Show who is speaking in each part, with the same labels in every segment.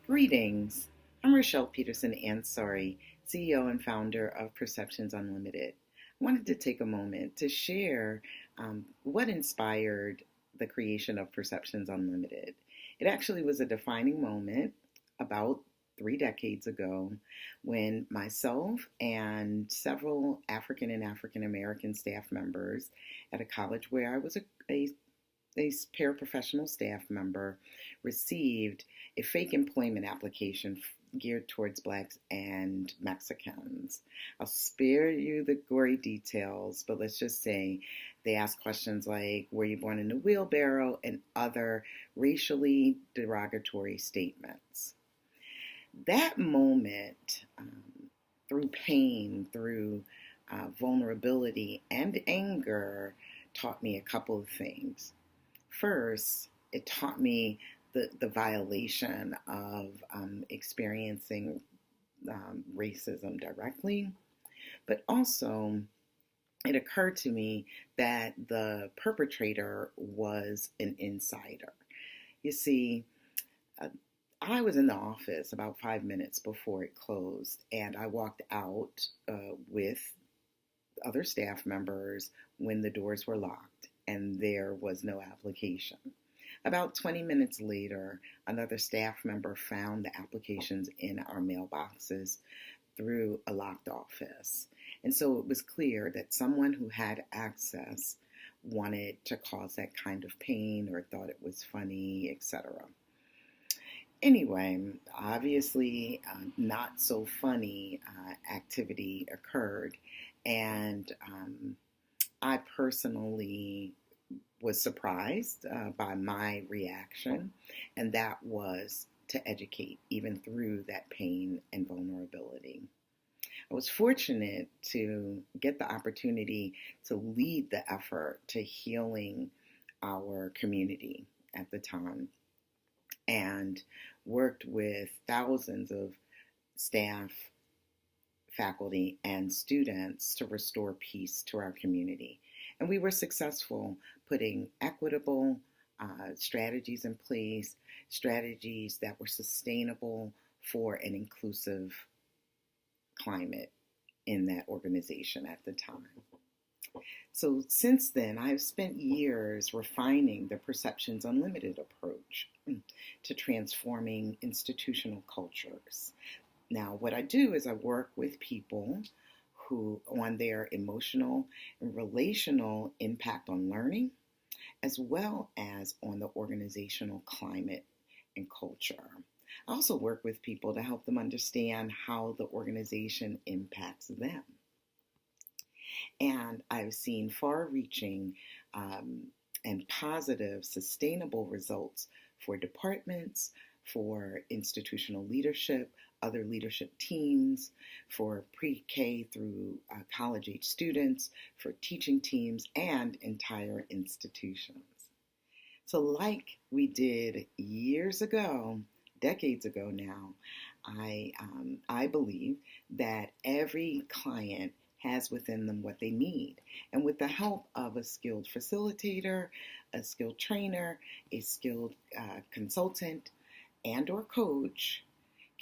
Speaker 1: Greetings. I'm Rochelle Peterson-Ansari, CEO and founder of Perceptions Unlimited. I wanted to take a moment to share what inspired the creation of Perceptions Unlimited. It actually was a defining moment about 3 decades ago when myself and several African and African American staff members at a college where I was a paraprofessional staff member received a fake employment application geared towards Blacks and Mexicans. I'll spare you the gory details, but let's just say they asked questions like, were you born in a wheelbarrow, and other racially derogatory statements. That moment, through pain, through vulnerability and anger, taught me a couple of things. First, it taught me the violation of experiencing racism directly, but also it occurred to me that the perpetrator was an insider. You see, I was in the office about 5 minutes before it closed, and I walked out with other staff members when the doors were locked and there was no application. About 20 minutes later, another staff member found the applications in our mailboxes through a locked office. And so it was clear that someone who had access wanted to cause that kind of pain or thought it was funny, etc. Anyway, obviously, not so funny activity occurred, and I personally was surprised by my reaction, and that was to educate even through that pain and vulnerability. I was fortunate to get the opportunity to lead the effort to healing our community at the time, and worked with thousands of staff, faculty, and students to restore peace to our community. And we were successful putting equitable strategies in place, strategies that were sustainable for an inclusive climate in that organization at the time. So since then, I've spent years refining the Perceptions Unlimited approach to transforming institutional cultures. Now, what I do is I work with people who on their emotional and relational impact on learning, as well as on the organizational climate and culture. I also work with people to help them understand how the organization impacts them. And I've seen far-reaching and positive, sustainable results for departments, for institutional leadership, other leadership teams, for pre-K through college-age students, for teaching teams, and entire institutions. So like we did years ago, decades ago now, I believe that every client has within them what they need. And with the help of a skilled facilitator, a skilled trainer, a skilled consultant, and or coach,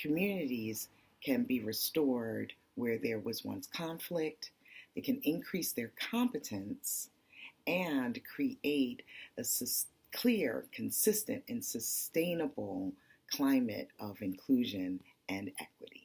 Speaker 1: communities can be restored where there was once conflict. They can increase their competence and create a clear, consistent, and sustainable climate of inclusion and equity.